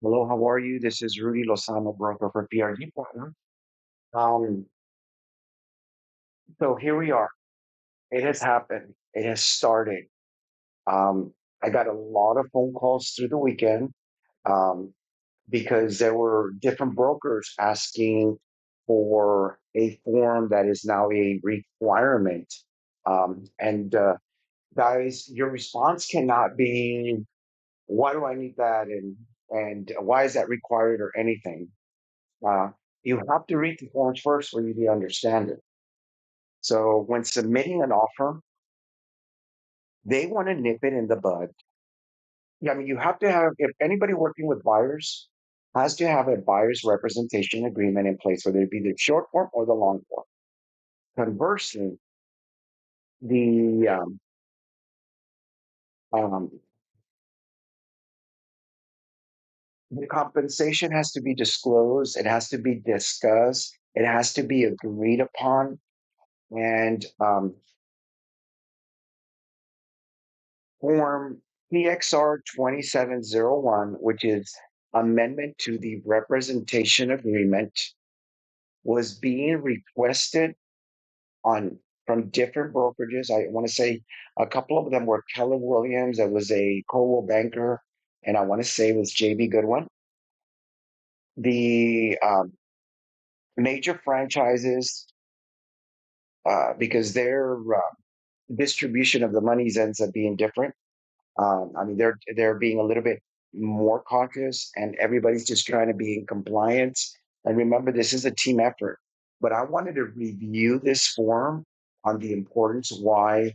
Hello, how are you? This is Rudy Lozano, broker for PRG Partner. Um, so here we are. It has happened. It has started. Um, I got a lot of phone calls through the weekend um, because there were different brokers asking for a form that is now a requirement. And guys, your response cannot be, "Why do I need that?" and "Why is that required?" or anything. Uh, you have to read the forms first for you to understand it. So when submitting an offer, they want to nip it in the bud. Yeah, I mean, you have to have, if anybody working with buyers has to have a buyer's representation agreement in place, whether it be the short form or the long form. Conversely, the um, the compensation has to be disclosed. It has to be discussed. It has to be agreed upon. And Form PXR 2701, which is amendment to the representation agreement, was being requested on from different brokerages. I want to say a couple of them were Keller Williams, that was a Coldwell Banker, and I want to say it was JB Goodwin. The major franchises, because their distribution of the monies ends up being different. I mean, they're being a little bit more cautious, and everybody's just trying to be in compliance. And remember, this is a team effort. But I wanted to review this form on the importance why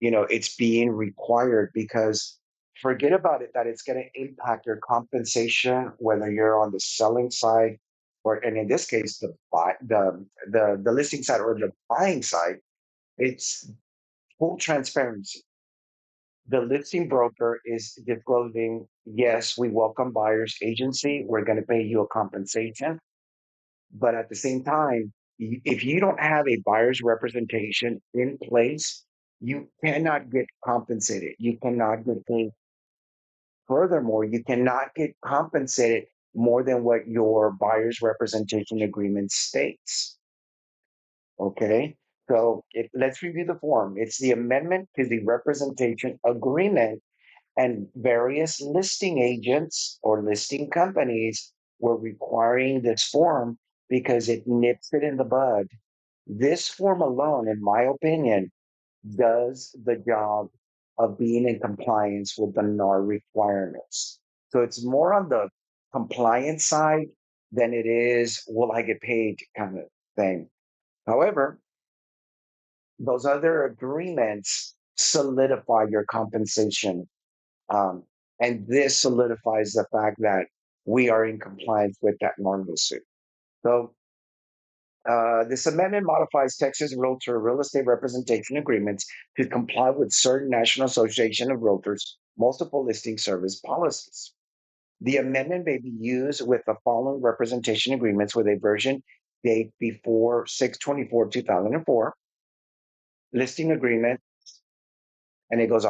it's being required, because forget about it that it's going to impact your compensation whether you're on the selling side or, and in this case, the buy the listing side or the buying side. It's full transparency. The listing broker is disclosing, yes, we welcome buyer's agency. We're going to pay you a compensation. But at the same time, if you don't have a buyer's representation in place, you cannot get compensated. You cannot get paid. Furthermore, you cannot get compensated more than what your buyer's representation agreement states. Okay. So let's review the form. It's the amendment to the representation agreement, and various listing agents or listing companies were requiring this form because it nips it in the bud. This form alone, in my opinion, does the job of being in compliance with the NAR requirements. So it's more on the compliance side than it is, will I get paid kind of thing. However, those other agreements solidify your compensation, um, and this solidifies the fact that we are in compliance with that normal suit. So this amendment modifies Texas Realtor real estate representation agreements to comply with certain National Association of Realtors multiple listing service policies. The amendment may be used with the following representation agreements with a version date before 6/24/2004 listing agreement, and it goes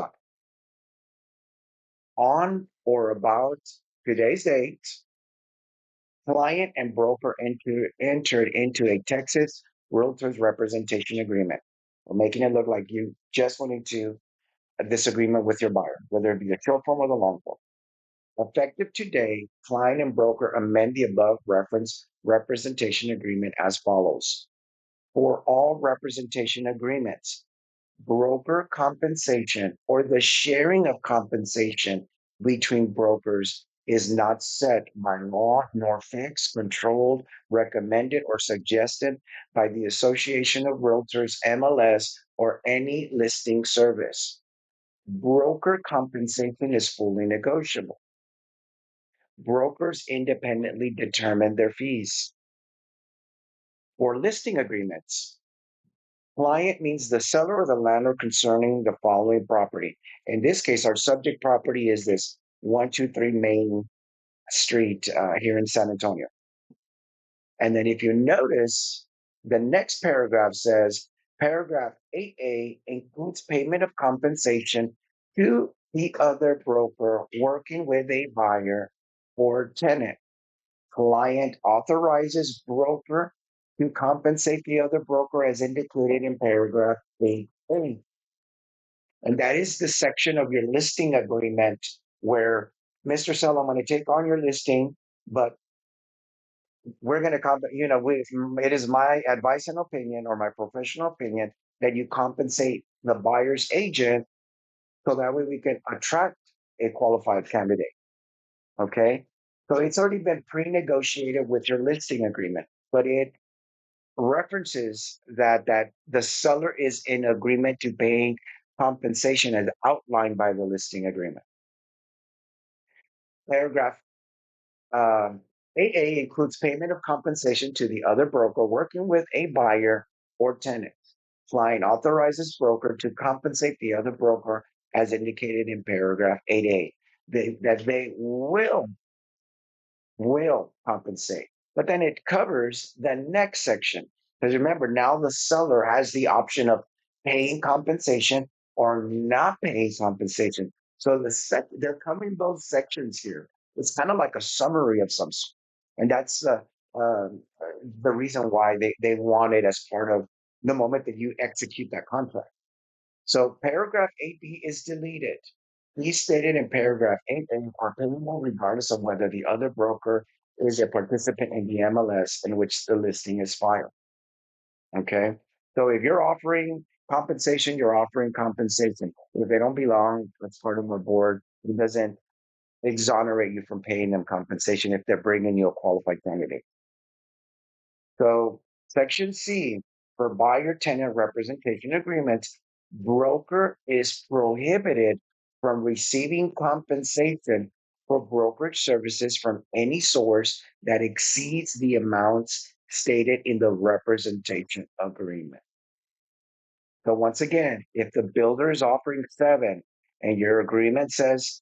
on or about today's date. Client and broker entered into a Texas Realtors Representation Agreement. We're making it look like you just went into a disagreement with your buyer, whether it be the short form or the long form. Effective today, client and broker amend the above reference representation agreement as follows. For all representation agreements, broker compensation or the sharing of compensation between brokers is not set by law nor fixed, controlled, recommended, or suggested by the Association of Realtors, MLS, or any listing service. Broker compensation is fully negotiable. Brokers independently determine their fees. For listing agreements, client means the seller or the landlord concerning the following property. In this case, our subject property is this 123 Main Street here in San Antonio. And then if you notice, the next paragraph says, paragraph 8A includes payment of compensation to the other broker working with a buyer or tenant. Client authorizes broker to compensate the other broker as indicated in paragraph 8A. And that is the section of your listing agreement where Mr. Seller, I'm going to take on your listing, but we're going to it is my advice and opinion or my professional opinion that you compensate the buyer's agent so that way we can attract a qualified candidate. Okay. So it's already been pre-negotiated with your listing agreement, but it references that the seller is in agreement to paying compensation as outlined by the listing agreement. Paragraph um, 8A includes payment of compensation to the other broker working with a buyer or tenant. Client authorizes broker to compensate the other broker as indicated in paragraph 8A. That they will compensate. But then it covers the next section. Because remember, now the seller has the option of paying compensation or not paying compensation. So they're covering both sections here. It's kind of like a summary of some sort. And that's the reason why they want it as part of the moment that you execute that contract. So paragraph 8B is deleted. Fees stated in paragraph 8A are payable regardless of whether the other broker is a participant in the MLS in which the listing is filed. Okay. So if you're offering compensation, you're offering compensation. If they don't belong, that's part of the board. It doesn't exonerate you from paying them compensation if they're bringing you a qualified candidate. So section C for buyer tenant representation agreements, broker is prohibited from receiving compensation for brokerage services from any source that exceeds the amounts stated in the representation agreement. So once again, if the builder is offering 7 and your agreement says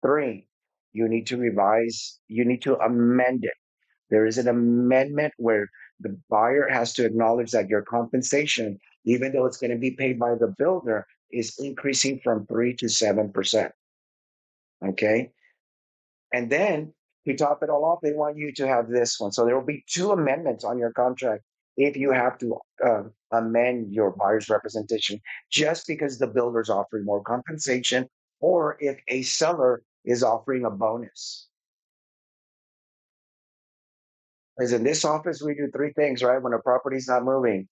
3, you need to revise, you need to amend it. There is an amendment where the buyer has to acknowledge that your compensation, even though it's going to be paid by the builder, is increasing from 3 to 7%. Okay. And then to top it all off, they want you to have this one. So there will be 2 amendments on your contract if you have to amend your buyer's representation just because the builder's offering more compensation or if a seller is offering a bonus. Because in this office, we do 3 things, right? When a property's not moving.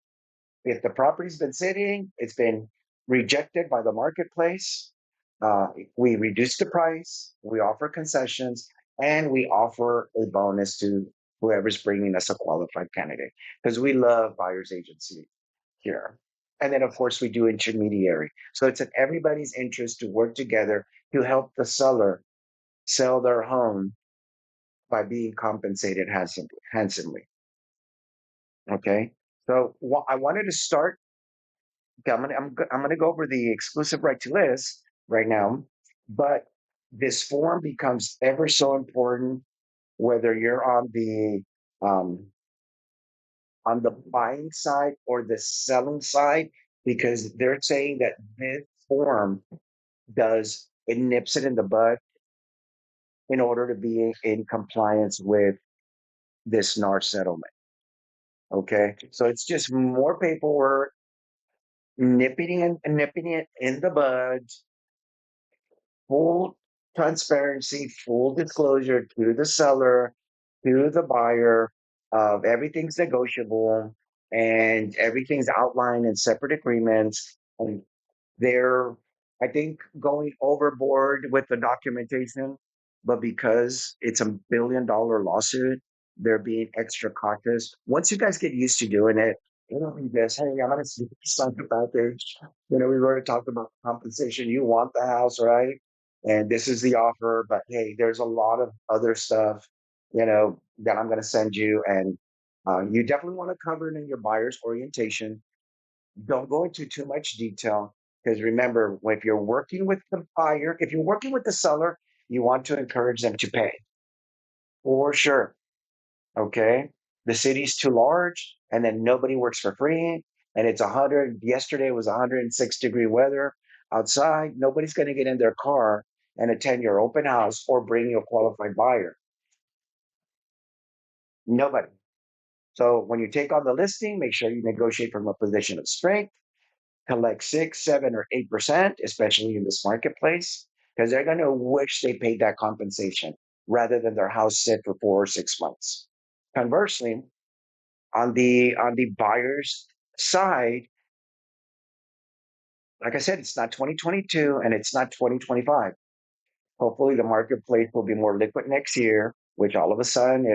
If the property's been sitting, it's been rejected by the marketplace, uh, we reduce the price, we offer concessions, and we offer a bonus to whoever's bringing us a qualified candidate because we love buyer's agency here. And then, of course, we do intermediary. So it's in everybody's interest to work together to help the seller sell their home by being compensated handsomely. Okay. So I wanted to start. Okay, I'm gonna go over the exclusive right to list right now, but this form becomes ever so important whether you're um, on the buying side or the selling side, because they're saying that this form does it nips it in the bud in order to be in compliance with this NAR settlement. Okay, so it's just more paperwork, nipping it in the bud, full transparency, full disclosure to the seller, to the buyer of everything's negotiable and everything's outlined in separate agreements. And they're, I think, going overboard with the documentation, but because it's $1 billion lawsuit, they're being extra cautious. Once you guys get used to doing it, it'll be this. Hey, I'm gonna sign the package. We've already talked about compensation. You want the house, right? And this is the offer, but hey, there's a lot of other stuff, that I'm gonna send you, and you definitely want to cover it in your buyer's orientation. Don't go into too much detail because remember, if you're working with the buyer, if you're working with the seller, you want to encourage them to pay for sure. Okay. The city's too large and then nobody works for free. And it's 100. Yesterday was 106-degree weather outside. Nobody's going to get in their car and attend your open house or bring you a qualified buyer. Nobody. So when you take on the listing, make sure you negotiate from a position of strength, collect 6, 7, or 8%, especially in this marketplace, because they're going to wish they paid that compensation rather than their house sit for 4 or 6 months. Conversely, on the buyer's side, like I said, it's not 2022 and it's not 2025. Hopefully, the marketplace will be more liquid next year, which all of a sudden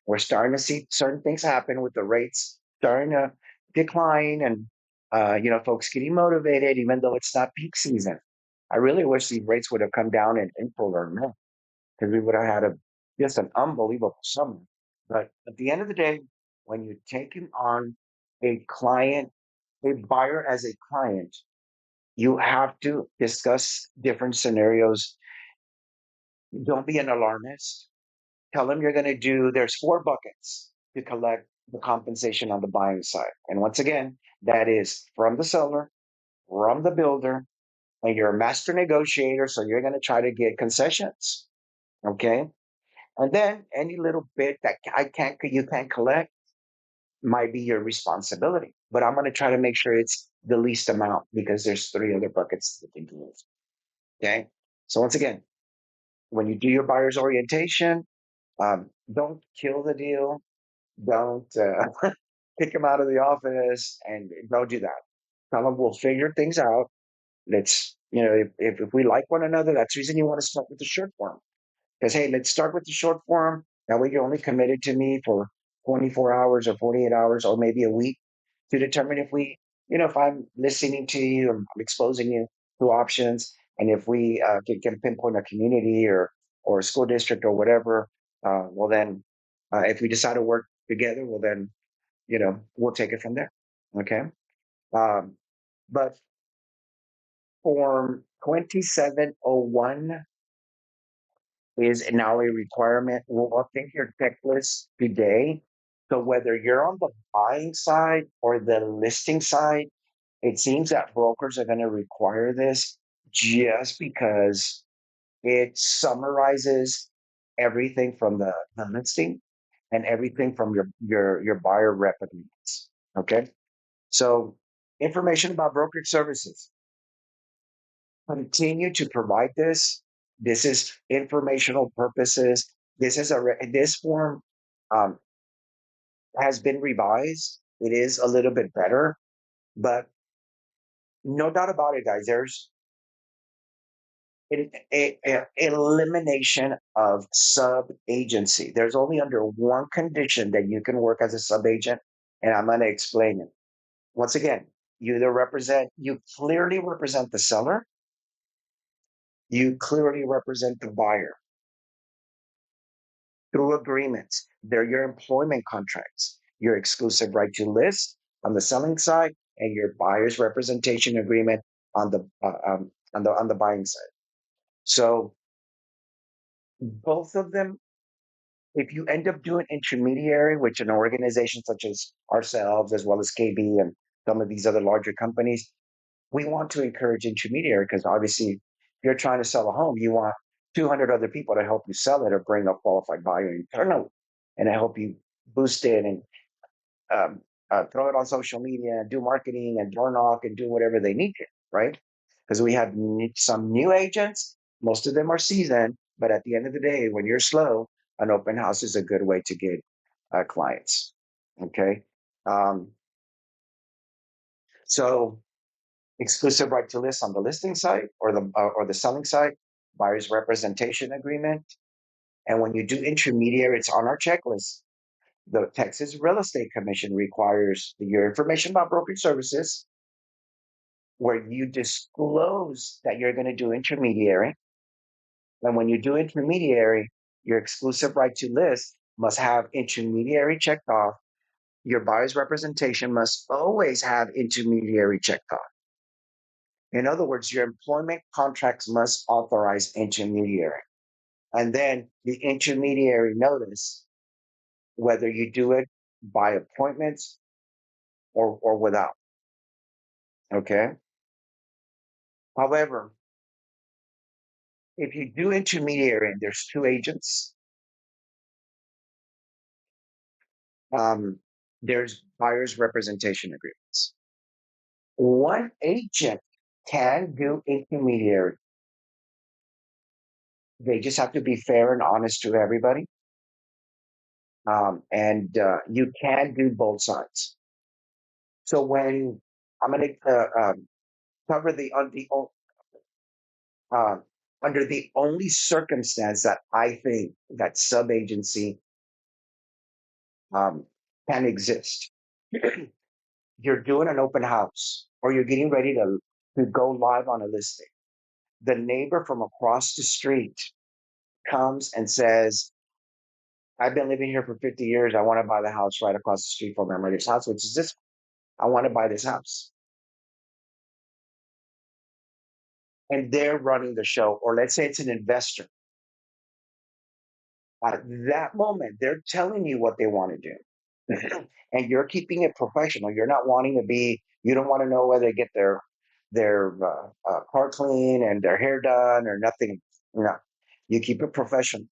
we're starting to see certain things happen with the rates starting to decline, and folks getting motivated, even though it's not peak season. I really wish these rates would have come down in April or May because we would have had just an unbelievable summer. But at the end of the day, when you're taking on a client, a buyer as a client, you have to discuss different scenarios. Don't be an alarmist. Tell them you're going to do, there's 4 buckets to collect the compensation on the buying side. And once again, that is from the seller, from the builder, and you're a master negotiator. So you're going to try to get concessions. Okay. And then any little bit that you can't collect might be your responsibility. But I'm going to try to make sure it's the least amount because there's 3 other buckets that can do. Okay. So once again, when you do your buyer's orientation, don't kill the deal. Don't kick them out of the office, and don't do that. Tell them we'll figure things out. If we like one another, that's the reason you want to start with the short form. Because, hey, let's start with the short form. That way you're only committed to me for 24 hours or 48 hours or maybe a week to determine if I'm listening to you, I'm exposing you to options. And if we can pinpoint a community or a school district or whatever, well, then if we decide to work together, well, then, we'll take it from there. Okay. Um, but Form 2701 is now a requirement. We'll update your checklist today. So whether you're on the buying side or the listing side, it seems that brokers are going to require this just because it summarizes everything from the listing and everything from your buyer rep agreements. Okay. So information about brokerage services. Continue to provide this. This is informational purposes. This form um, has been revised. It is a little bit better, but no doubt about it, guys. There's elimination of sub agency. There's only under one condition that you can work as a sub agent, and I'm going to explain it. Once again, you clearly represent the seller, you clearly represent the buyer through agreements. They're your employment contracts, your exclusive right to list on the selling side, and your buyer's representation agreement on the buying side. So both of them, if you end up doing intermediary, which an organization such as ourselves, as well as KB and some of these other larger companies, we want to encourage intermediary because obviously, if you're trying to sell a home, you want 200 other people to help you sell it or bring a qualified buyer internally and to help you boost it and um, throw it on social media and do marketing and door knock and do whatever they need to, right? Because we have some new agents, most of them are seasoned, but at the end of the day, when you're slow, an open house is a good way to get clients. Okay. Um, so exclusive right to list on the listing side or the selling side, buyer's representation agreement. And when you do intermediary, it's on our checklist. The Texas Real Estate Commission requires your information about brokerage services, where you disclose that you're going to do intermediary. And when you do intermediary, your exclusive right to list must have intermediary checked off. Your buyer's representation must always have intermediary checked off. In other words, your employment contracts must authorize intermediary. And then the intermediary notice, whether you do it by appointments or without. Okay. However, if you do intermediary and there's 2 agents, Um, there's buyer's representation agreements. One agent can do intermediary. They just have to be fair and honest to everybody. And you can do both sides. So when I'm going to cover uh, under the only circumstance that I think that sub agency um, can exist, you're doing an open house or you're getting ready to go live on a listing. The neighbor from across the street comes and says, I've been living here for 50 years. I want to buy the house right across the street from my mother's house, which is this. I want to buy this house. And they're running the show. Or let's say it's an investor. At that moment, they're telling you what they want to do. And you're keeping it professional. You're not wanting to be, you don't want to know whether they get their car clean and their hair done or nothing. No, you keep it professional.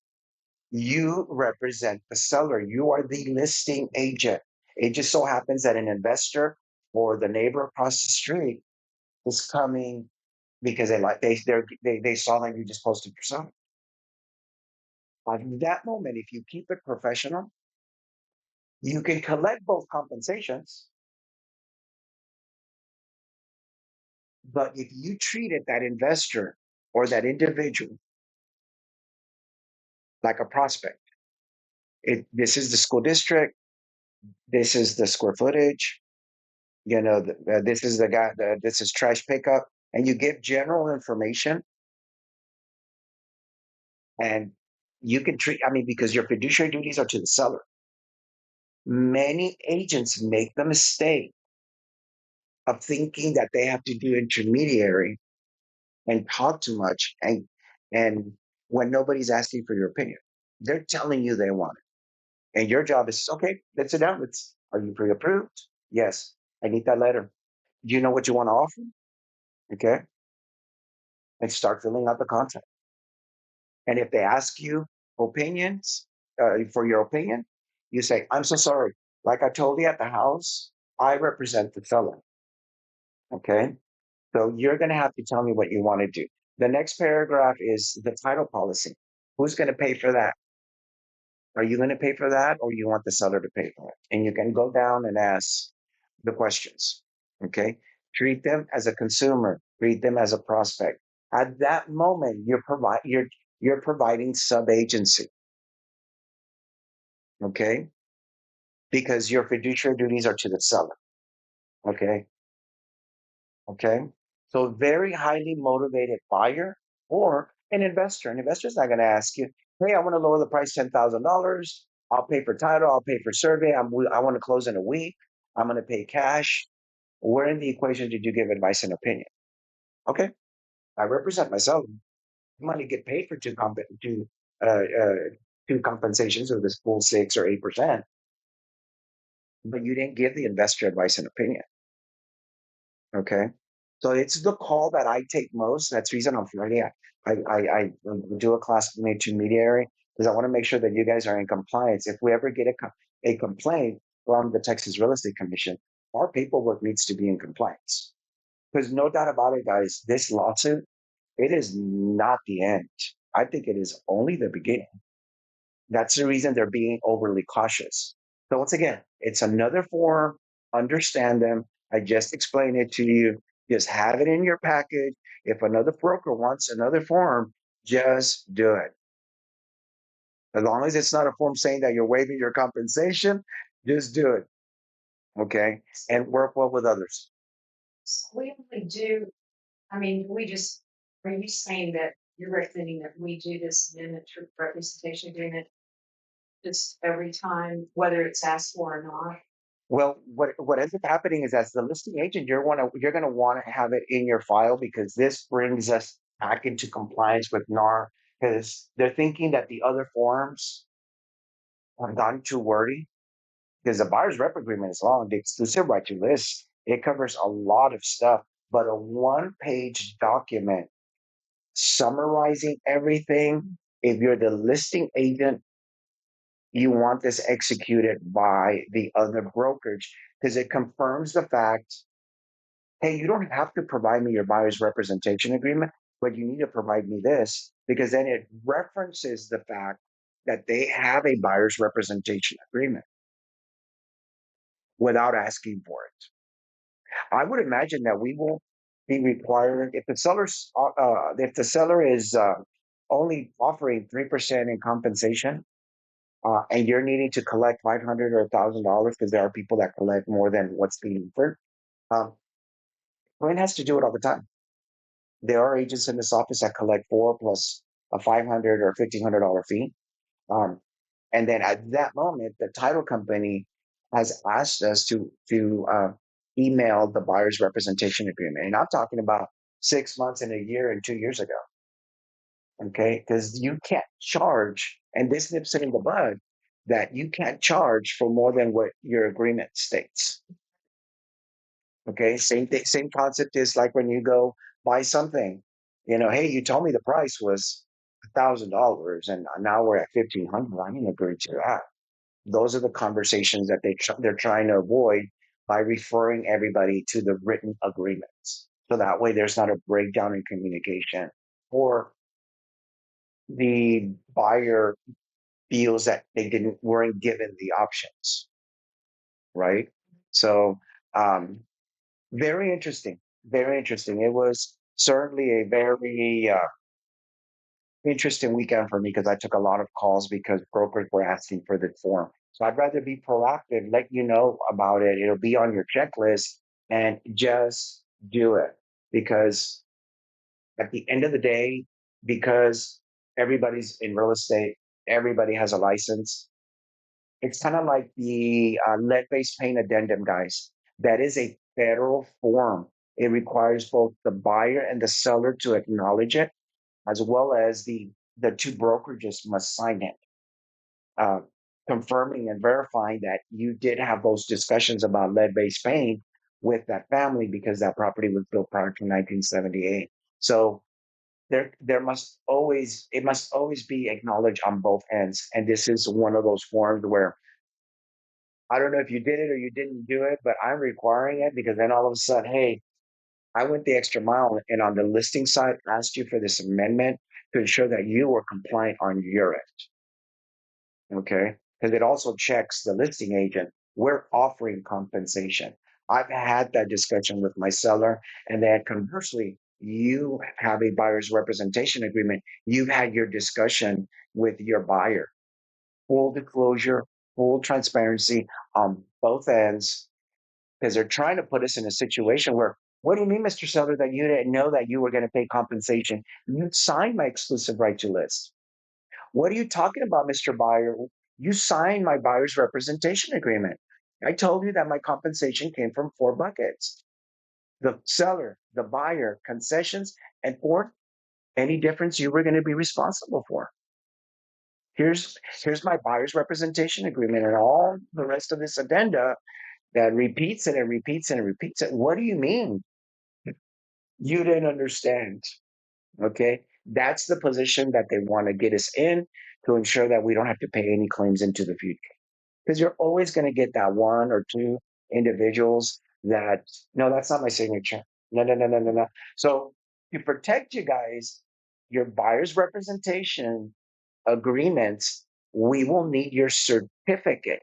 You represent the seller. You are the listing agent. It just so happens that an investor or the neighbor across the street is coming because they saw that you just posted for something. At that moment, if you keep it professional, you can collect both compensations. But if you treated that investor or that individual like a prospect, this is the school district, this is the square footage, this is the guy, this is trash pickup, and you give general information, and you can treat. I mean, because your fiduciary duties are to the seller. Many agents make the mistake of thinking that they have to do intermediary and talk too much, and when nobody's asking for your opinion, they're telling you they want it, and your job is okay. Let's sit down. Are you pre-approved? Yes. I need that letter. Do you know what you want to offer? Okay, and start filling out the contract. And if they ask you opinions for your opinion, you say, "I'm so sorry. Like I told you at the house, I represent the seller." Okay, so you're going to have to tell me what you want to do. The next paragraph is the title policy. Who's going to pay for that? Are you going to pay for that, or you want the seller to pay for it? And you can go down and ask the questions. Okay, treat them as a consumer. Treat them as a prospect. At that moment, you're providing sub agency. Okay, because your fiduciary duties are to the seller. Okay, okay. So very highly motivated buyer or an investor. An investor is not going to ask you, "Hey, I want to lower the price $10,000. I'll pay for title. I'll pay for survey. I want to close in a week. I'm going to pay cash." Where in the equation did you give advice and opinion? Okay, I represent myself. I'm going to get paid for two compensations of this full 6 or 8%, but you didn't give the investor advice and opinion. Okay. So it's the call that I take most. That's the reason on Friday I do a class with intermediary because I want to make sure that you guys are in compliance. If we ever get a complaint from the Texas Real Estate Commission, our paperwork needs to be in compliance. Because no doubt about it, guys, this lawsuit, it is not the end. I think it is only the beginning. That's the reason they're being overly cautious. So once again, it's another form. Understand them. I just explained it to you. Just have it in your package. If another broker wants another form, just do it. As long as it's not a form saying that you're waiving your compensation, just do it. Okay. And work well with others. We only do, I mean, are you saying that you're recommending that we do this amendment to representation agreement just every time, whether it's asked for or not? Well, what ends up happening is as the listing agent, you're gonna want to have it in your file because this brings us back into compliance with NAR because they're thinking that the other forms have gotten too wordy because the buyer's rep agreement is long. The exclusive right to list, it covers a lot of stuff, but a one-page document summarizing everything, if you're the listing agent, you want this executed by the other brokerage because it confirms the fact, hey, you don't have to provide me your buyer's representation agreement, but you need to provide me this because then it references the fact that they have a buyer's representation agreement without asking for it. I would imagine that we will be required if the seller is only offering 3% in compensation, and you're needing to collect 500 or $1,000 because there are people that collect more than what's being offered. Um, Client has to do it all the time. There are agents in this office that collect four plus a 500 or $1,500 fee. Um, and then at that moment, the title company has asked us to email the buyer's representation agreement. And I'm talking about 6 months and a year and 2 years ago. Okay, because you can't charge, and this nips it in the bud that you can't charge for more than what your agreement states. Okay, same thing, same concept is like when you go buy something, hey, you told me the price was $1,000 and now we're at 1,500. I didn't agree to that. Those are the conversations that they're trying to avoid by referring everybody to the written agreements. So that way there's not a breakdown in communication or the buyer feels that they didn't weren't given the options, right? So um, very interesting. Very interesting. It was certainly a very interesting weekend for me because I took a lot of calls because brokers were asking for the form. So I'd rather be proactive, let you know about it. It'll be on your checklist and just do it because at the end of the day, because everybody's in real estate, everybody has a license. It's kind of like the lead-based paint addendum, guys. That is a federal form. It requires both the buyer and the seller to acknowledge it, as well as the two brokerages must sign it, uh, confirming and verifying that you did have those discussions about lead-based paint with that family because that property was built prior to 1978. So there must always it must always be acknowledged on both ends, and this is one of those forms where I don't know if you did it or you didn't do it, but I'm requiring it because then all of a sudden, hey, I went the extra mile and on the listing side asked you for this amendment to ensure that you were compliant on your end. Okay. Because it also checks the listing agent. We're offering compensation. I've had that discussion with my seller. And then conversely, you have a buyer's representation agreement. You've had your discussion with your buyer. Full disclosure, full transparency on both ends because they're trying to put us in a situation where, what do you mean, Mr. Seller, that you didn't know that you were going to pay compensation? You signed my exclusive right to list. What are you talking about, Mr. Buyer? You signed my buyer's representation agreement. I told you that my compensation came from four buckets: the seller, the buyer, concessions, and or any difference you were going to be responsible for. Here's my buyer's representation agreement and all the rest of this addenda that repeats it and repeats it and repeats it. What do you mean? You didn't understand. Okay. That's the position that they want to get us in to ensure that we don't have to pay any claims into the future. Because you're always going to get that one or two individuals that, no, that's not my signature. No, no, no, no, no, no. So to protect you guys, your buyer's representation agreements, we will need your certificate.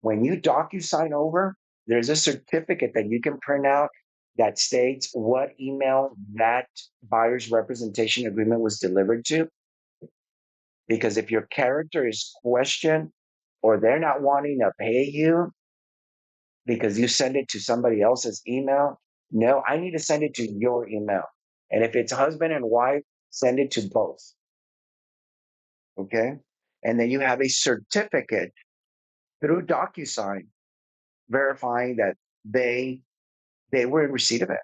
When you DocuSign over, there's a certificate that you can print out that states what email that buyer's representation agreement was delivered to. Because if your character is questioned or they're not wanting to pay you because you send it to somebody else's email, no, I need to send it to your email. And if it's husband and wife, send it to both. Okay. And then you have a certificate through DocuSign verifying that they they were in receipt of it,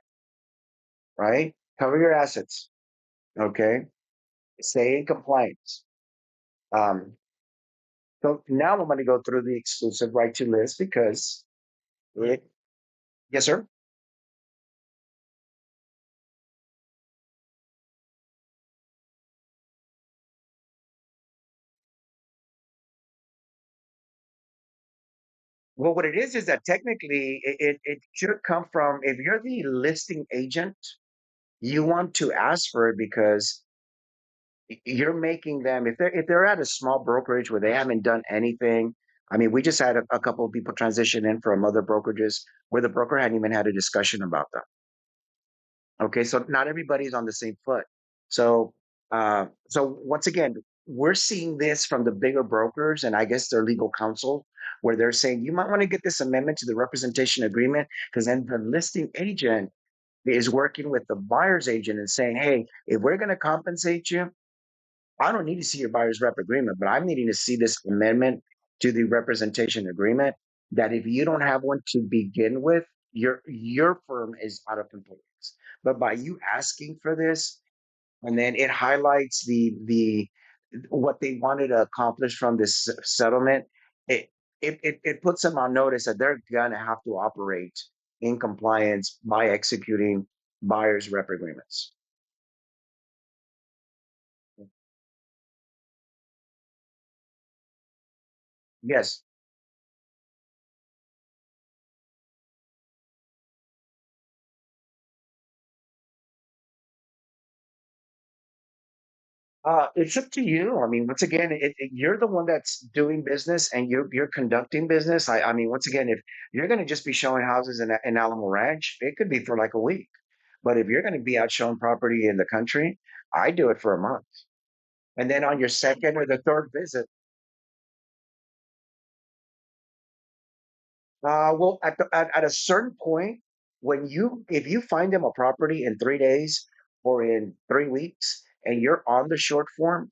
right? Cover your assets. Okay. Stay in compliance. Um, so now I'm going to go through the exclusive right to list because it, yes, sir. Well, what it is that technically it should come from, if you're the listing agent, you want to ask for it because you're making them, if they're at a small brokerage where they haven't done anything. I mean, we just had a couple of people transition in from other brokerages where the broker hadn't even had a discussion about them. Okay, so not everybody's on the same foot. So, so once again, we're seeing this from the bigger brokers, and I guess their legal counsel, where they're saying you might want to get this amendment to the representation agreement, because then the listing agent is working with the buyer's agent and saying, hey, if we're going to compensate you, I don't need to see your buyer's rep agreement, but I'm needing to see this amendment to the representation agreement, that if you don't have one to begin with, your firm is out of compliance. But by you asking for this, and then it highlights the what they wanted to accomplish from this settlement, it it puts them on notice that they're gonna have to operate in compliance by executing buyer's rep agreements. Yes. It's up to you. I mean, once again, you're the one that's doing business and you're conducting business. I mean, once again, if you're going to just be showing houses in Alamo Ranch, it could be for like a week. But if you're going to be out showing property in the country, I do it for a month. And then on your second or the third visit, well, at a certain point, if you find them a property in 3 days or in 3 weeks, and you're on the short form,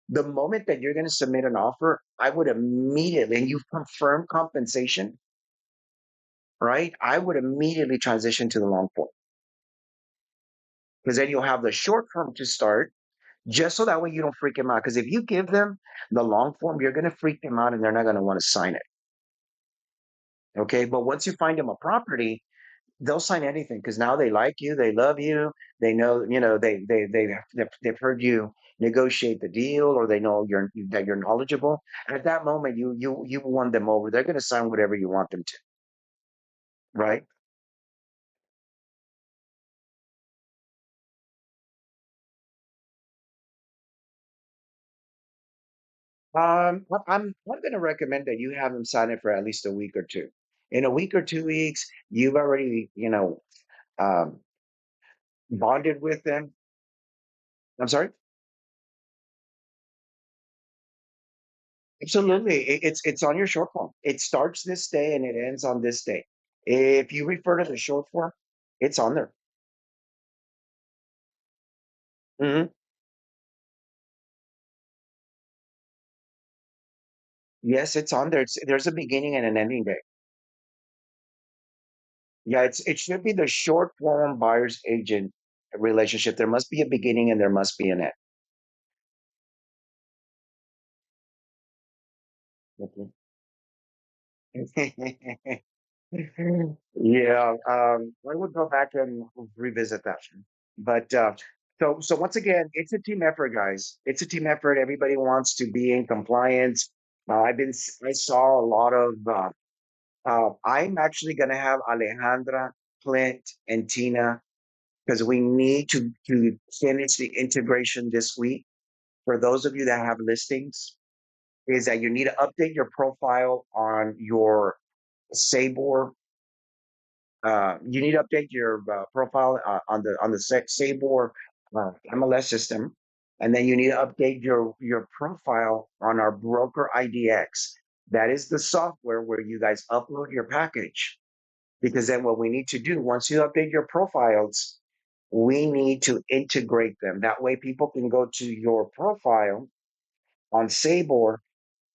the moment that you're going to submit an offer, I would immediately, and you've confirmed compensation, right? I would immediately transition to the long form, because then you'll have the short form to start, just so that way you don't freak them out. Because if you give them the long form, you're going to freak them out and they're not going to want to sign it. Okay. But once you find them a property, they'll sign anything because now they like you, they love you, they know, they've heard you negotiate the deal, or they know that you're knowledgeable. And at that moment, you won them over. They're going to sign whatever you want them to, right? I'm going to recommend that you have them sign it for at least a week or two. In a week or 2 weeks, you've already, um, bonded with them. I'm sorry. Absolutely. It's on your short form. It starts this day and it ends on this day. If you refer to the short form, it's on there. Mhm. Yes, it's on there. There's a beginning and an ending date. Yeah, it should be the short form buyer's agent relationship. There must be a beginning and there must be an end. Okay. Yeah, I would go back and revisit that. But so once again, it's a team effort, guys. It's a team effort. Everybody wants to be in compliance. I saw a lot of. I'm actually going to have Alejandra, Clint, and Tina, because we need to finish the integration this week. For those of you that have listings, is that you need to update your profile on your Sabor. You need to update your profile on the Sabor MLS system, and then you need to update your profile on our broker IDX. That is the software where you guys upload your package. Because then what we need to do once you update your profiles, we need to integrate them. That way, people can go to your profile on Sabor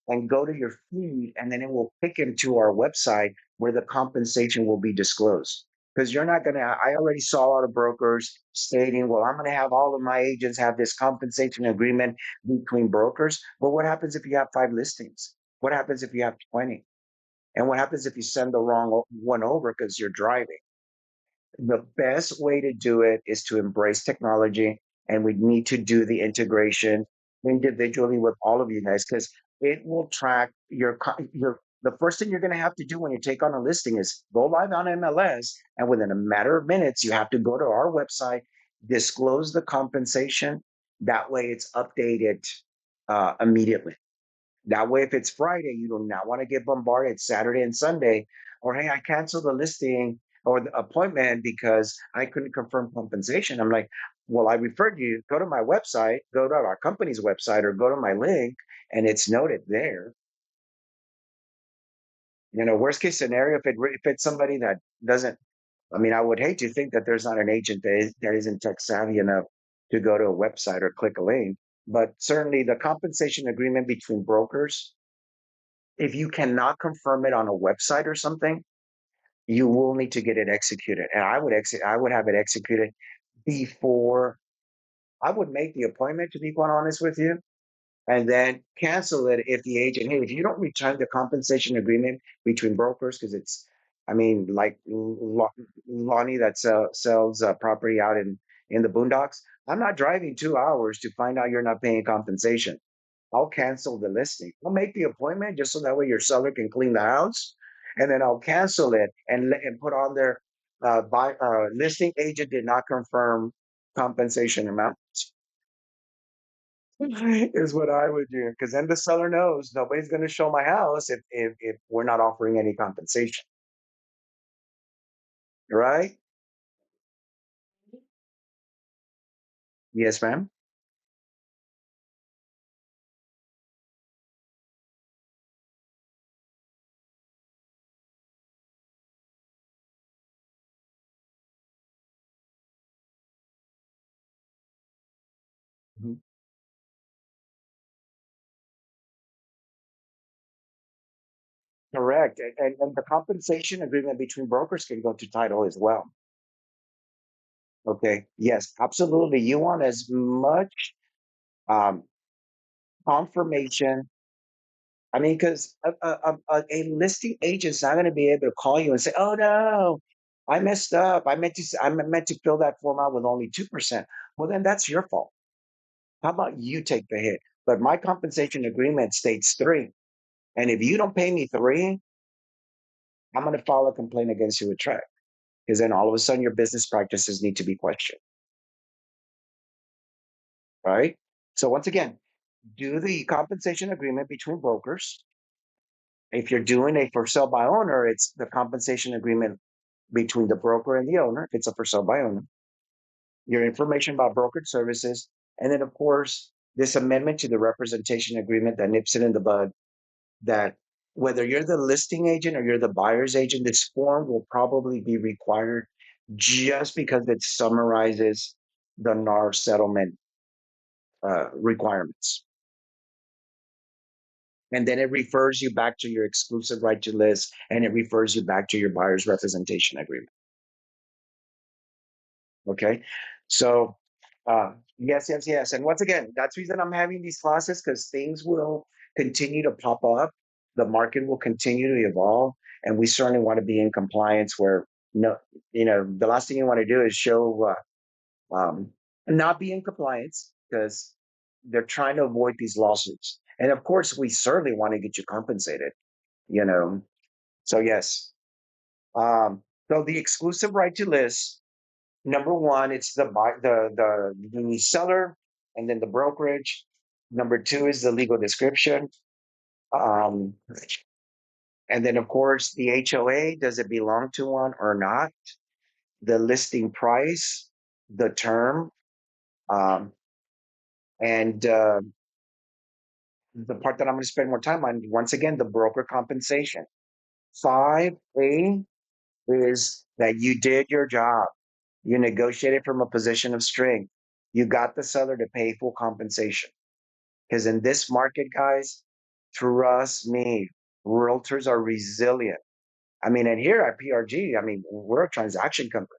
and go to your feed, and then it will pick him to our website where the compensation will be disclosed. Because you're not going to, I already saw a lot of brokers stating, well, I'm going to have all of my agents have this compensation agreement between brokers. But what happens if you have 5 listings? What happens if you have 20? And what happens if you send the wrong one over because you're driving? The best way to do it is to embrace technology, and we need to do the integration individually with all of you guys, because it will track your the first thing you're going to have to do when you take on a listing is go live on MLS, and within a matter of minutes, you have to go to our website, disclose the compensation. That way, it's updated immediately. That way, if it's Friday, you do not want to get bombarded Saturday and Sunday, or hey, I canceled the listing or the appointment because I couldn't confirm compensation. I'm like, well, I referred you, go to my website, go to our company's website, or go to my link, and it's noted there. Worst case scenario, if it's somebody that doesn't, I mean, I would hate to think that there's not an agent that isn't tech savvy enough to go to a website or click a link. But certainly, the compensation agreement between brokers, if you cannot confirm it on a website or something, you will need to get it executed. And I would have it executed before I would make the appointment, to be quite honest with you, and then cancel it if the agent, hey, if you don't return the compensation agreement between brokers, because it's, I mean, like Lonnie that sells property out in the boondocks. I'm not driving 2 hours to find out you're not paying compensation. I'll cancel the listing. I'll make the appointment just so that way your seller can clean the house, and then I'll cancel it and put on their listing agent did not confirm compensation amount. Is what I would do, because then the seller knows nobody's going to show my house if we're not offering any compensation, right? Yes, ma'am. Mhm. Correct, and the compensation agreement between brokers can go to title as well. Okay. Yes, absolutely. You want as much um, confirmation. I mean, because a listing agent's not going to be able to call you and say, "Oh no, I messed up. I meant to fill that form out with only 2%." Well, then that's your fault. How about you take the hit? But my compensation agreement states three, and if you don't pay me three, I'm going to file a complaint against you with track. Because then all of a sudden your business practices need to be questioned, right? So once again, do the compensation agreement between brokers. If you're doing a for sale by owner, it's the compensation agreement between the broker and the owner. If it's a for sale by owner, your information about brokerage services, and then of course this amendment to the representation agreement that nips it in the bud. That whether you're the listing agent or you're the buyer's agent, this form will probably be required just because it summarizes the NAR settlement requirements. And then it refers you back to your exclusive right to list, and it refers you back to your buyer's representation agreement. Okay. So, yes, yes, yes. And once again, that's the reason I'm having these classes, because things will continue to pop up. The market will continue to evolve. And we certainly want to be in compliance where, no, the last thing you want to do is show, not be in compliance because they're trying to avoid these lawsuits. And of course, we certainly want to get you compensated, you know. So, yes. Um, so the exclusive right to list. Number one, it's the seller, and then the brokerage. Number two is the legal description, um, and then of course the HOA. Does it belong to one or not? The listing price, the term, um, and the part that I'm going to spend more time on. Once again, the broker compensation. 5A is that you did your job. You negotiated from a position of strength. You got the seller to pay full compensation. Because in this market, guys, trust me, realtors are resilient. I mean, and here at PRG, I mean, we're a transaction company,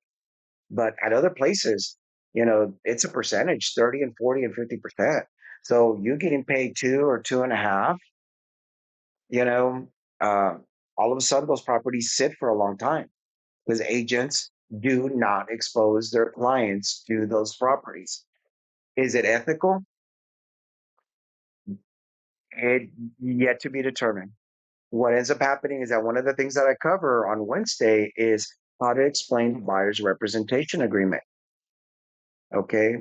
but at other places, it's a percentage, 30 and 40 and 50%. So you getting paid two or two and a half, you know, uh, all of a sudden those properties sit for a long time because agents do not expose their clients to those properties. Is it ethical? It yet to be determined. What ends up happening is that one of the things that I cover on Wednesday is how to explain the buyer's representation agreement. Okay.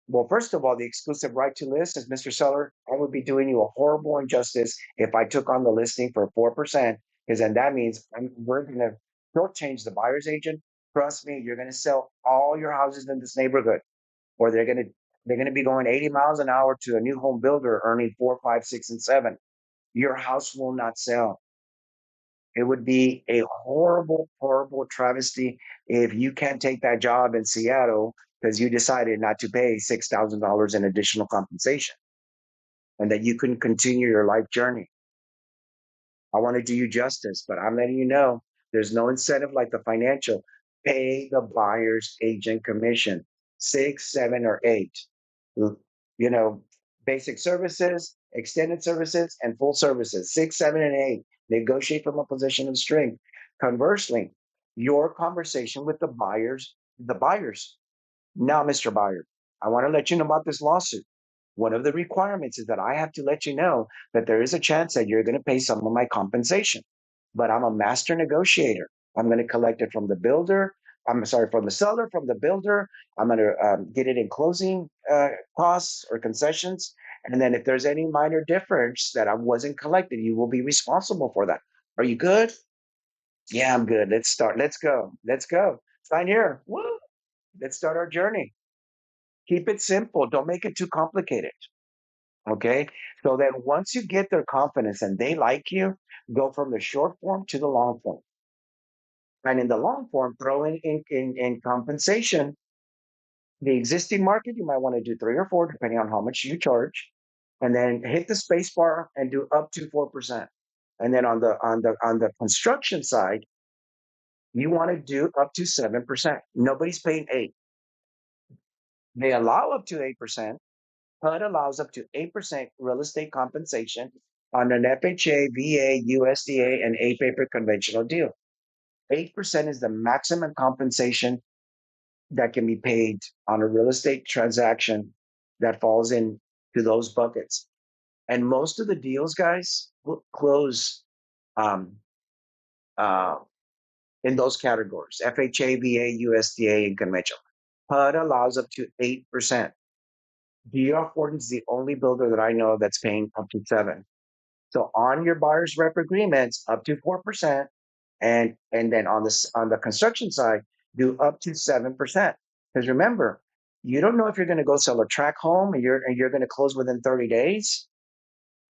Well, first of all, the exclusive right to list is Mr. Seller. I would be doing you a horrible injustice if I took on the listing for 4%, because then that means we're going to shortchange the buyer's agent. Trust me, you're going to sell all your houses in this neighborhood, or they're going to be going 80 miles an hour to a new home builder earning four, five, six, and seven. Your house will not sell. It would be a horrible, horrible travesty if you can't take that job in Seattle because you decided not to pay $6,000 in additional compensation and that you couldn't continue your life journey. I want to do you justice, but I'm letting you know there's no incentive like the financial. Pay the buyer's agent commission, six, seven, or eight. You know, basic services, extended services, and full services, six, seven, and eight. Negotiate from a position of strength. Conversely, your conversation with the buyers. Now, Mr. Buyer, I want to let you know about this lawsuit. One of the requirements is that I have to let you know that there is a chance that you're going to pay some of my compensation. But I'm a master negotiator. I'm going to collect it from the builder. I'm sorry, from the seller, from the builder. I'm going to get it in closing costs or concessions. And then if there's any minor difference that I wasn't collected, you will be responsible for that. Are you good? Yeah, I'm good. Let's start. Let's go. Let's go. Sign here. Woo! Let's start our journey. Keep it simple. Don't make it too complicated. Okay. So then once you get their confidence and they like you, go from the short form to the long form. And in the long form, throw in compensation. The existing market, you might want to do three or four, depending on how much you charge. And then hit the space bar and do up to 4%. And then on the construction side, you want to do up to 7%. Nobody's paying 8. They allow up to 8%. HUD allows up to 8% real estate compensation on an FHA, VA, USDA, and A paper conventional deal. 8% is the maximum compensation that can be paid on a real estate transaction that falls into those buckets. And most of the deals, guys, will close um, uh, in those categories: FHA, VA, USDA, and conventional. HUD allows up to 8%. DR Horton is the only builder that I know that's paying up to 7. So on your buyer's rep agreements, up to 4%, and then on the construction side, do up to 7%. Because remember, you don't know if you're going to go sell a track home and you're going to close within 30 days,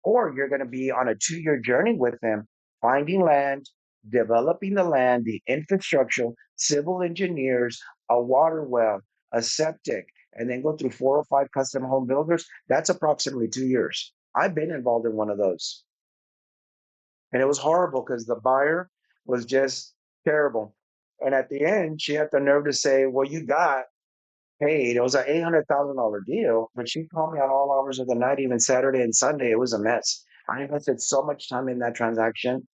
or you're going to be on a 2-year journey with them, finding land, developing the land, the infrastructure, civil engineers, a water well, a septic, and then go through 4 or 5 custom home builders. That's approximately 2 years. I've been involved in one of those. And it was horrible because the buyer was just terrible. And at the end, she had the nerve to say, "Well, you got paid." It was an $800,000 deal, but she called me at all hours of the night, even Saturday and Sunday. It was a mess. I invested so much time in that transaction.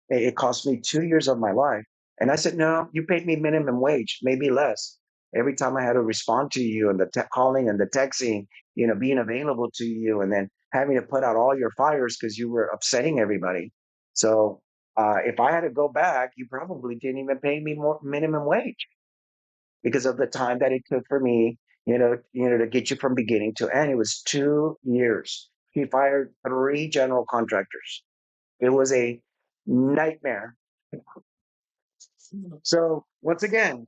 It cost me 2 years of my life. And I said, "No, you paid me minimum wage, maybe less. Every time I had to respond to you and the calling and the texting, being available to you, and then having to put out all your fires because you were upsetting everybody. So if I had to go back, you probably didn't even pay me more minimum wage because of the time that it took for me, to get you from beginning to end. It was 2 years. He fired 3 general contractors. It was a nightmare. So once again,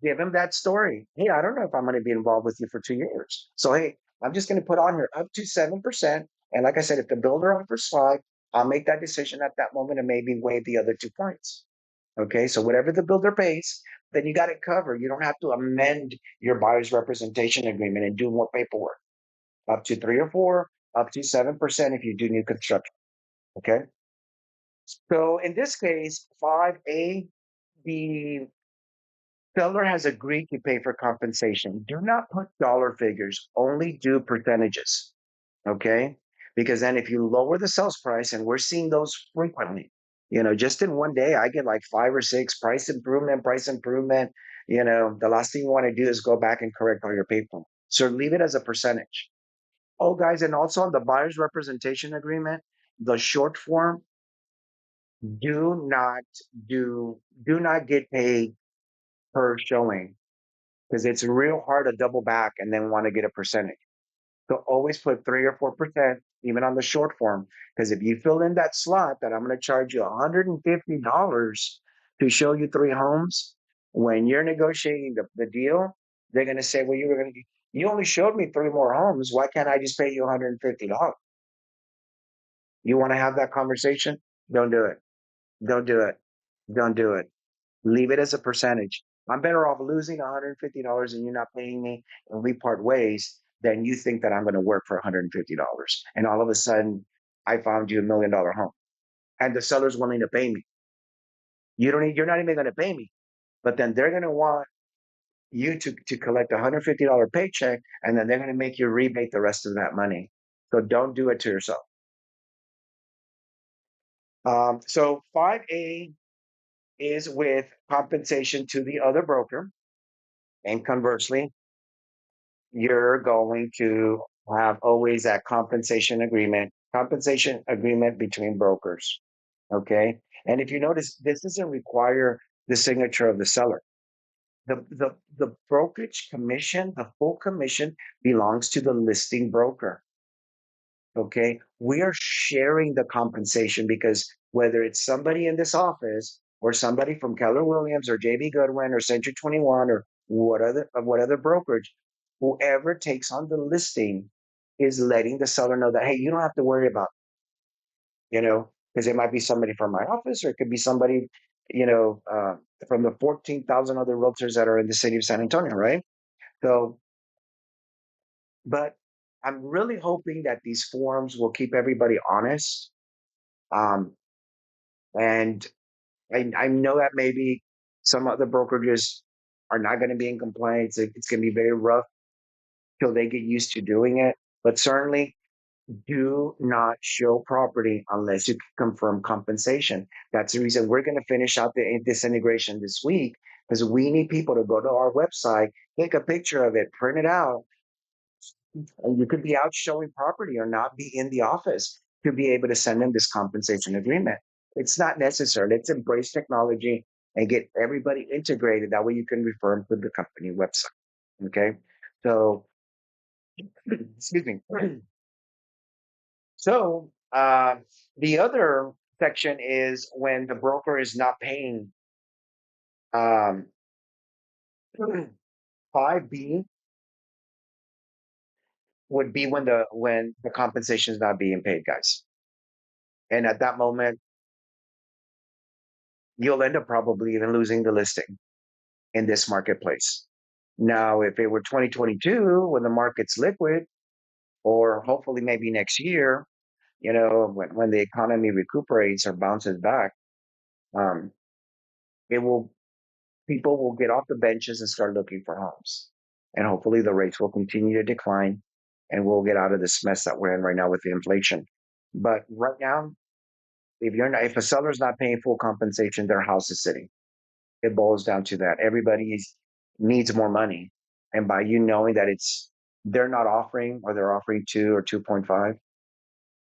give him that story. Hey, I don't know if I'm going to be involved with you for 2 years. So hey, I'm just going to put on here up to 7%. And like I said, if the builder offers 5, I'll make that decision at that moment and maybe waive the other 2 points. Okay, so whatever the builder pays, then you got it covered. You don't have to amend your buyer's representation agreement and do more paperwork. Up to 3 or 4, up to 7% if you do new construction. Okay. So in this case, 5A, the seller has agreed to pay for compensation. Do not put dollar figures, only do percentages. Okay. Because then if you lower the sales price, and we're seeing those frequently, just in one day, I get like 5 or 6 price improvement. The last thing you want to do is go back and correct all your paperwork. So leave it as a percentage. Oh, guys, and also on the buyer's representation agreement, the short form, Do not do not get paid per showing because it's real hard to double back and then want to get a percentage. So always put 3 or 4%, even on the short form. Because if you fill in that slot that I'm going to charge you $150 to show you 3 homes, when you're negotiating the deal, they're going to say, well, you only showed me 3 more homes. Why can't I just pay you $150? You want to have that conversation? Don't do it. Don't do it. Don't do it. Leave it as a percentage. I'm better off losing $150 and you not paying me and we part ways than you think that I'm going to work for $150. And all of a sudden, I found you $1 million home and the seller's willing to pay me. You're not even going to pay me, but then they're going to want you to collect $150 paycheck and then they're going to make you rebate the rest of that money. So don't do it to yourself. So 5A is with compensation to the other broker. And conversely, you're going to have always that compensation agreement between brokers. Okay. And if you notice, this doesn't require the signature of the seller. The brokerage commission, the full commission belongs to the listing broker. Okay. We are sharing the compensation because whether it's somebody in this office or somebody from Keller Williams or JB Goodwin or Century 21 or what other brokerage, whoever takes on the listing is letting the seller know that, hey, you don't have to worry about, because it might be somebody from my office or it could be somebody, you know, uh, from the 14,000 other realtors that are in the city of San Antonio, right? So, but I'm really hoping that these forums will keep everybody honest. Um, and I know that maybe some other brokerages are not going to be in compliance. It's going to be very rough till they get used to doing it. But certainly do not show property unless you can confirm compensation. That's the reason we're going to finish out this integration this week because we need people to go to our website, take a picture of it, print it out, and you could be out showing property or not be in the office to be able to send them this compensation agreement. It's not necessary. Let's embrace technology and get everybody integrated. That way you can refer them to the company website. Okay. So, excuse me. So, the other section is when the broker is not paying. Um, 5B would be when the compensation is not being paid, guys. And at that moment, you'll end up probably even losing the listing in this marketplace. Now, if it were 2022 when the market's liquid, or hopefully maybe next year, when the economy recuperates or bounces back, um, it will people will get off the benches and start looking for homes. And hopefully the rates will continue to decline and we'll get out of this mess that we're in right now with the inflation. But right now, if a seller's not paying full compensation, their house is sitting. It boils down to that. Everybody needs more money. And by you knowing that they're not offering or they're offering 2 or 2.5,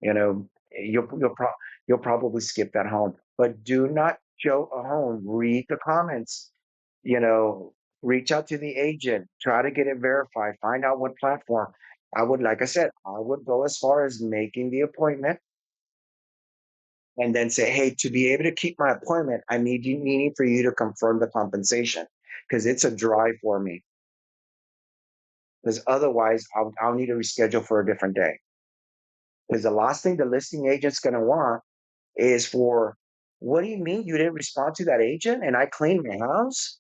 you know, you'll probably skip that home. But do not show a home. Read the comments. You know, reach out to the agent. Try to get it verified. Find out what platform. Like I said, I would go as far as making the appointment and then say, hey, to be able to keep my appointment, I need for you to confirm the compensation because it's a drive for me. Because otherwise, I'll need to reschedule for a different day. Because the last thing the listing agent's going to want is for, what do you mean you didn't respond to that agent and I cleaned my house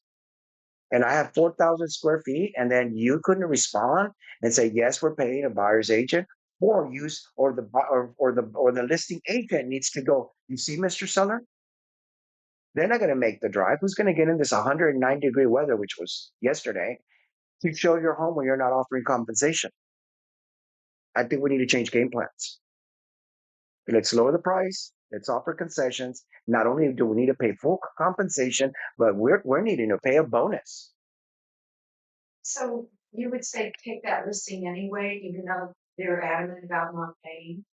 and I have 4,000 square feet and then you couldn't respond and say, yes, we're paying a buyer's agent or the listing agent needs to go, you see, Mr. Seller, they're not going to make the drive. Who's going to get in this 109-degree weather, which was yesterday, to show your home when you're not offering compensation? I think we need to change game plans. Let's lower the price. Let's offer concessions. Not only do we need to pay full compensation, but we're needing to pay a bonus. So you would say take that listing anyway, even though they're adamant about not paying?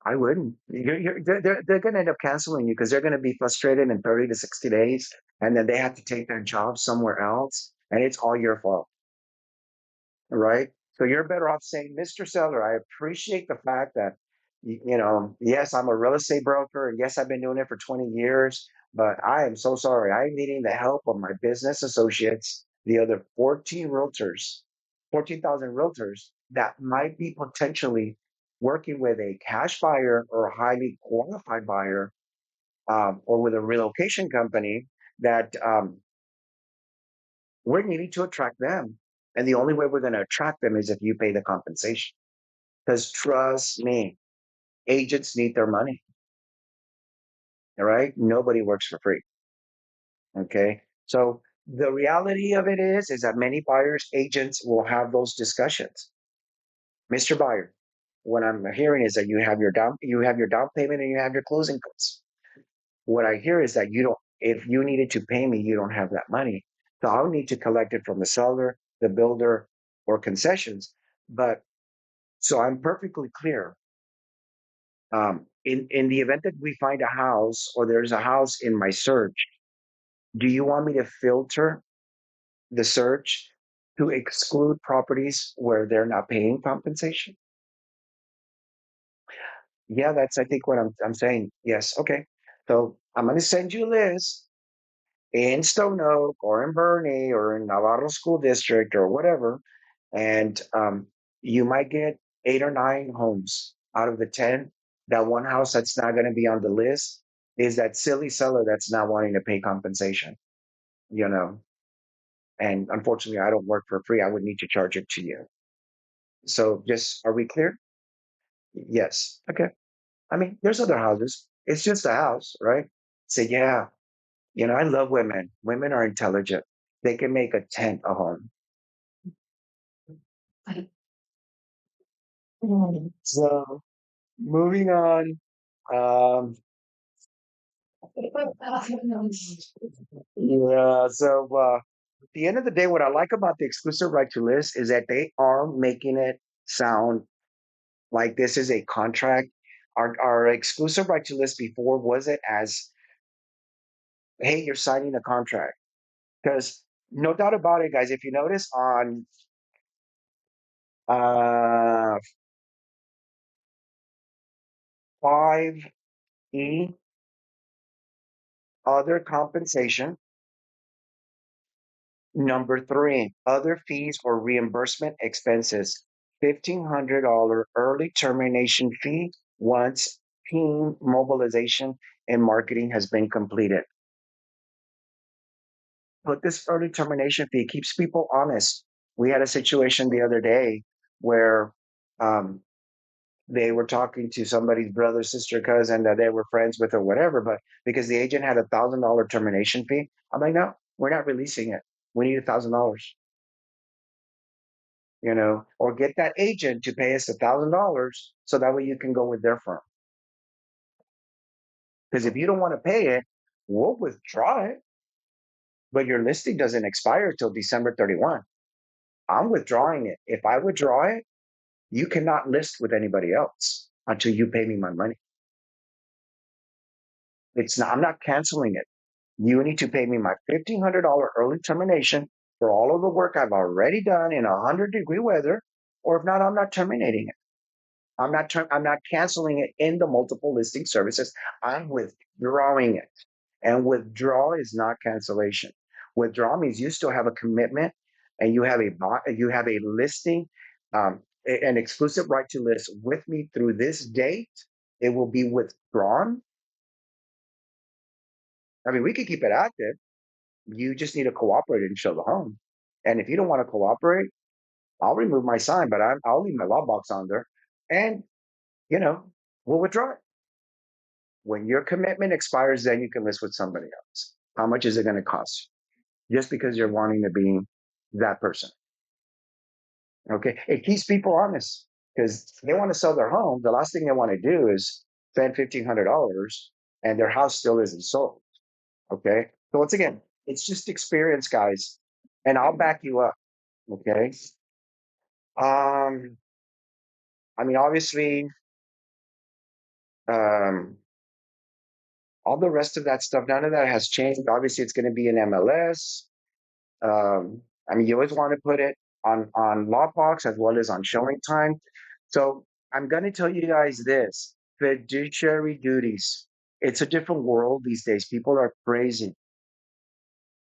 I wouldn't. They're going to end up canceling you because they're going to be frustrated in 30 to 60 days, and then they have to take their job somewhere else, and it's all your fault. Right? So you're better off saying, Mr. Seller, I appreciate the fact that, yes, I'm a real estate broker, and yes, I've been doing it for 20 years, but I am so sorry. I'm needing the help of my business associates, the other 14 realtors, 14,000 realtors that might be potentially working with a cash buyer or a highly qualified buyer, or with a relocation company that, we're needing to attract them. And the only way we're going to attract them is if you pay the compensation. Because trust me, agents need their money. All right. Nobody works for free. Okay. So the reality of it is that many buyers agents will have those discussions. Mr. Buyer, what I'm hearing is that you have your down payment and you have your closing costs. What I hear is that you don't, if you needed to pay me, you don't have that money. So I'll need to collect it from the seller, the builder, or concessions. But so I'm perfectly clear. In the event that we find a house or there's a house in my search, do you want me to filter the search to exclude properties where they're not paying compensation? Yeah, that's I think what I'm saying. Yes, okay. So I'm going to send you a list in Stone Oak or in Bernie or in Navarro School District or whatever, and you might get 8 or 9 homes out of the 10. That one house that's not going to be on the list is that silly seller that's not wanting to pay compensation, you know. And unfortunately, I don't work for free. I would need to charge it to you. So, just are we clear? Yes. Okay. I mean, there's other houses. It's just a house, right? Say, yeah, I love women. Women are intelligent. They can make a tent a home. So, moving on. Um, yeah. So, at the end of the day, what I like about the exclusive right to list is that they are making it sound like this is a contract. Our exclusive right to list before was it as, hey, you're signing a contract. Because no doubt about it, guys, if you notice on uh 5E, other compensation, number 3, other fees or reimbursement expenses, $1,500 early termination fee once team mobilization and marketing has been completed. But this early termination fee keeps people honest. We had a situation the other day where um, they were talking to somebody's brother, sister, cousin that they were friends with or whatever, but because the agent had $1,000 termination fee, I'm like, no, we're not releasing it. We need $1,000, or get that agent to pay us $1,000 so that way you can go with their firm. Because if you don't want to pay it, we'll withdraw it, but your listing doesn't expire till December 31. I'm withdrawing it. If I withdraw it, you cannot list with anybody else until you pay me my money. It's not, I'm not canceling it. You need to pay me my $1,500 early termination for all of the work I've already done in 100-degree weather, or if not, I'm not terminating it. I'm not canceling it in the multiple listing services. I'm withdrawing it. And withdraw is not cancellation. Withdraw means you still have a commitment and you have a listing, an exclusive right to list with me through this date. It will be withdrawn. I mean, we could keep it active. You just need to cooperate and show the home. And if you don't want to cooperate, I'll remove my sign, but I'll leave my law box on there, and you know we'll withdraw it. When your commitment expires, then you can list with somebody else. How much is it going to cost you? Just because you're wanting to be that person. Okay. It keeps people honest because they want to sell their home. The last thing they want to do is spend $1,500 and their house still isn't sold. Okay. So once again, it's just experience, guys. And I'll back you up. Okay. Um, I mean, obviously, Um, all the rest of that stuff, none of that has changed. Obviously, it's going to be an MLS. I mean, you always want to put it on lockbox as well as on showing time. So I'm going to tell you guys this: fiduciary duties. It's a different world these days. People are crazy.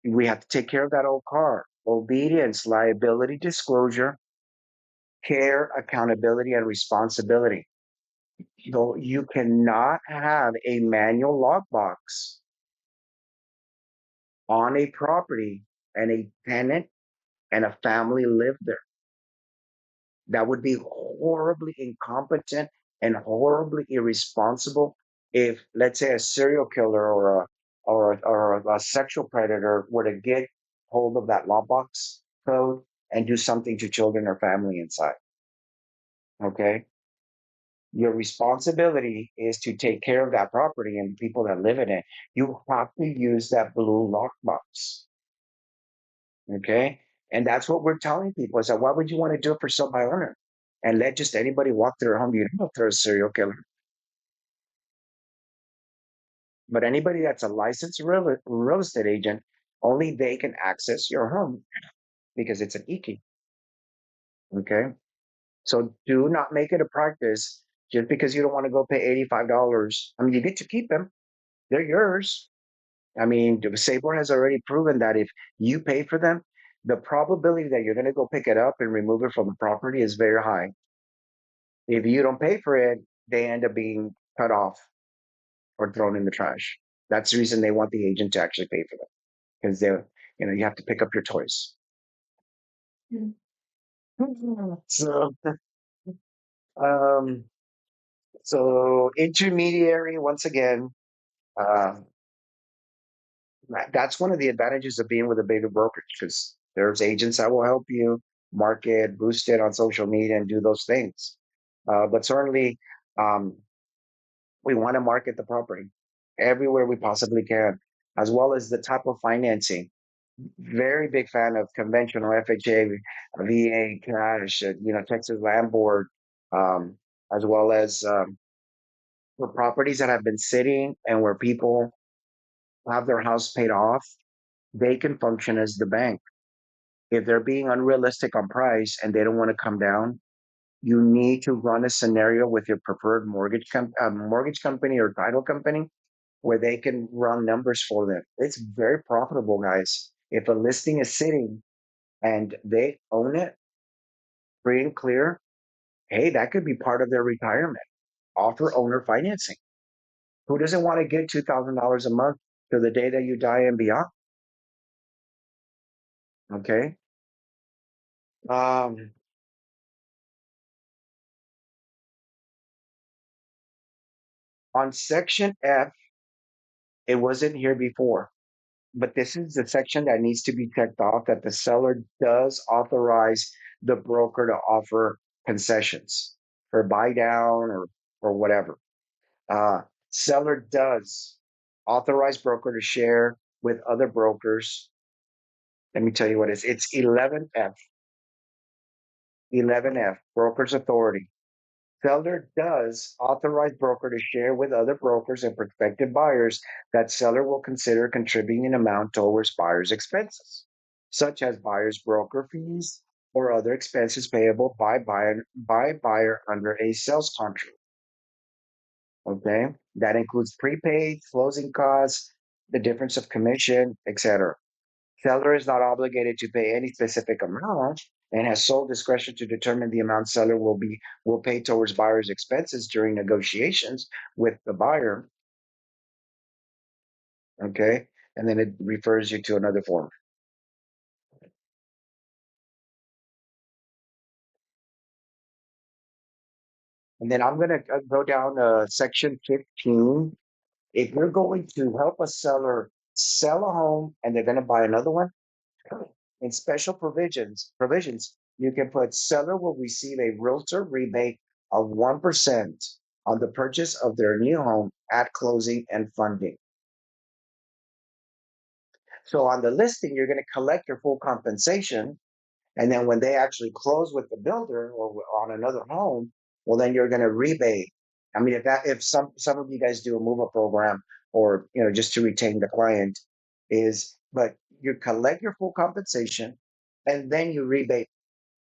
We have to take care of that old car. Obedience, liability, disclosure, care, accountability, and responsibility. So you cannot have a manual lockbox on a property and a tenant and a family live there. That would be horribly incompetent and horribly irresponsible if, let's say, a serial killer or a sexual predator were to get hold of that lockbox code and do something to children or family inside. Okay, your responsibility is to take care of that property and the people that live in it. You have to use that blue lockbox. Okay. And that's what we're telling people is that why would you want to do it for sale by owner and let just anybody walk through their home? You don't know if they're a serial killer, but anybody that's a licensed real estate agent, only they can access your home because it's an e key. Okay. So do not make it a practice just because you don't want to go pay $85. I mean, you get to keep them, they're yours. I mean, Sabor has already proven that if you pay for them, the probability that you're going to go pick it up and remove it from the property is very high. If you don't pay for it, they end up being cut off or thrown in the trash. That's the reason they want the agent to actually pay for them because you have to pick up your toys. Mm. So, um, so intermediary once again, uh, that's one of the advantages of being with a bigger brokerage because there's agents that will help you market, boost it on social media, and do those things. But certainly, um, we want to market the property everywhere we possibly can, as well as the type of financing. Very big fan of conventional FHA, VA, cash, Texas Land Board, um, as well as for properties that have been sitting and where people have their house paid off, they can function as the bank. If they're being unrealistic on price and they don't want to come down, you need to run a scenario with your preferred mortgage company or title company where they can run numbers for them. It's very profitable, guys. If a listing is sitting and they own it free and clear, hey, that could be part of their retirement. Offer owner financing. Who doesn't want to get $2,000 a month to the day that you die and beyond? Okay. Um, on section F, it wasn't here before, but this is the section that needs to be checked off that the seller does authorize the broker to offer concessions for buy down or whatever. Uh, Seller does authorize broker to share with other brokers. Let me tell you what it is. It's 11F, 11F, broker's authority. Seller does authorize broker to share with other brokers and prospective buyers that seller will consider contributing an amount towards buyer's expenses, such as buyer's broker fees or other expenses payable by buyer under a sales contract. Okay, that includes prepaid, closing costs, the difference of commission, etc. Seller is not obligated to pay any specific amount and has sole discretion to determine the amount seller will pay towards buyer's expenses during negotiations with the buyer. Okay, and then it refers you to another form. And then I'm going to go down section 15. If you're going to help a seller sell a home and they're going to buy another one, in special provisions, you can put seller will receive a realtor rebate of 1% on the purchase of their new home at closing and funding. So on the listing, you're going to collect your full compensation. And then when they actually close with the builder or on another home, well, then you're going to rebate. I mean, if some of you guys do a move up program or just to retain the client, but you collect your full compensation and then you rebate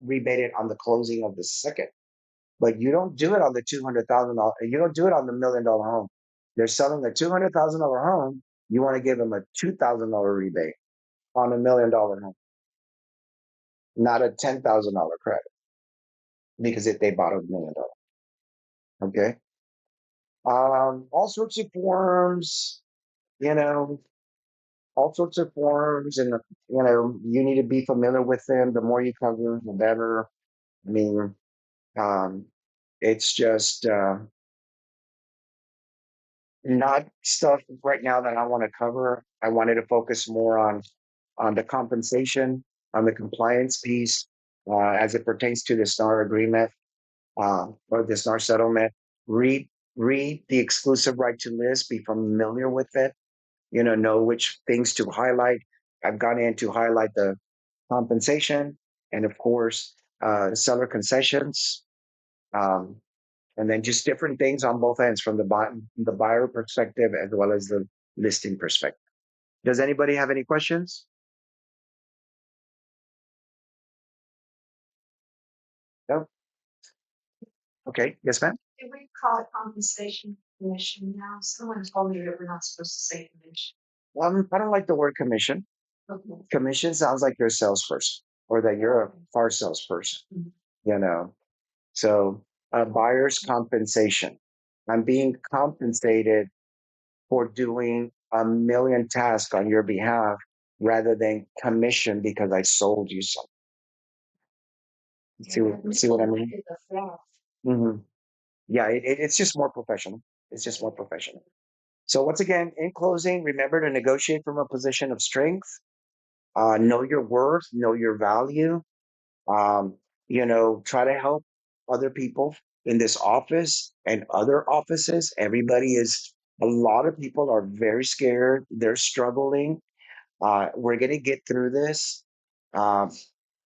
it on the closing of the second. But you don't do it on the $200,000. You don't do it on the $1 million home. They're selling a $200,000 home. You want to give them a $2,000 rebate on $1 million home, not a $10,000 credit because if they bought a $1 million. Okay. All sorts of forms, you know, all sorts of forms, and you need to be familiar with them. The more you cover, the better. I mean, um, it's just not stuff right now that I want to cover. I wanted to focus more on the compensation, on the compliance piece, as it pertains to the SNAR agreement, or the SNAR settlement. Read read the exclusive right to list. Be familiar with it. Know which things to highlight. I've gone in to highlight the compensation and, of course, seller concessions. Um, and then just different things on both ends from the buyer perspective as well as the listing perspective. Does anybody have any questions? No? Okay. Yes, ma'am. Do we call it compensation commission now? Someone told me that we're not supposed to say commission. I don't like the word commission. Okay. Commission sounds like you're a salesperson or that you're a car salesperson, Mhm. you know. So a buyer's compensation. I'm being compensated for doing a million tasks on your behalf rather than commission because I sold you something. See what I mean? It's a flaw. Hmm. Yeah, it's just more professional. It's just more professional. So once again, in closing, remember to negotiate from a position of strength. Know your worth, know your value. Um, try to help other people in this office and other offices. A lot of people are very scared. They're struggling. We're going to get through this. Um,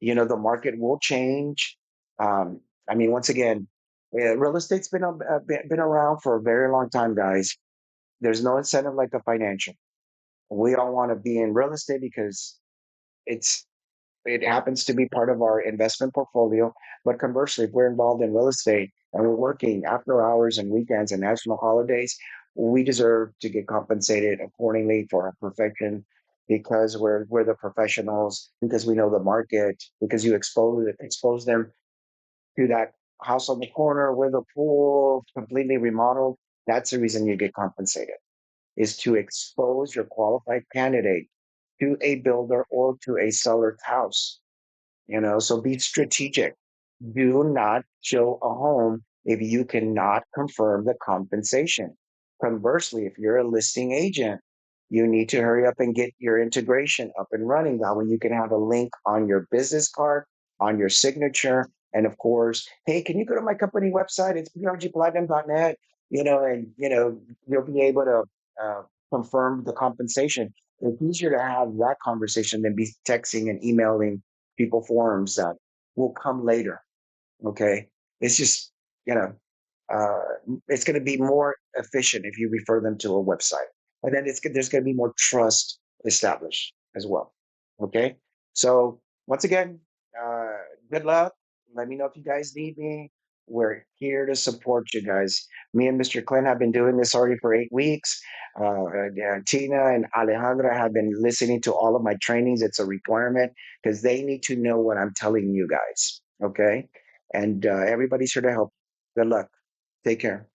the market will change. Um, I mean, once again, real estate's been around for a very long time, guys. There's no incentive like the financial. We all want to be in real estate because it's it happens to be part of our investment portfolio. But conversely, if we're involved in real estate and we're working after hours and weekends and national holidays, we deserve to get compensated accordingly for our profession because we're the professionals, because we know the market, because you expose them to that house on the corner with a pool completely remodeled. That's the reason you get compensated, is to expose your qualified candidate to a builder or to a seller's house. So be strategic. Do not show a home if you cannot confirm the compensation. Conversely, if you're a listing agent, you need to hurry up and get your integration up and running. That way you can have a link on your business card, on your signature. And of course, hey, can you go to my company website? It's prgplatinum.net, and you'll be able to confirm the compensation. It's easier to have that conversation than be texting and emailing people forms that will come later. Okay. It's just, you know, uh, it's going to be more efficient if you refer them to a website. And then there's going to be more trust established as well. Okay. So once again, uh, good luck. Let me know if you guys need me. We're here to support you guys. Me and Mr. Clint have been doing this already for 8 weeks. Tina and Alejandra have been listening to all of my trainings. It's a requirement because they need to know what I'm telling you guys. Okay. And everybody's here to help. Good luck. Take care.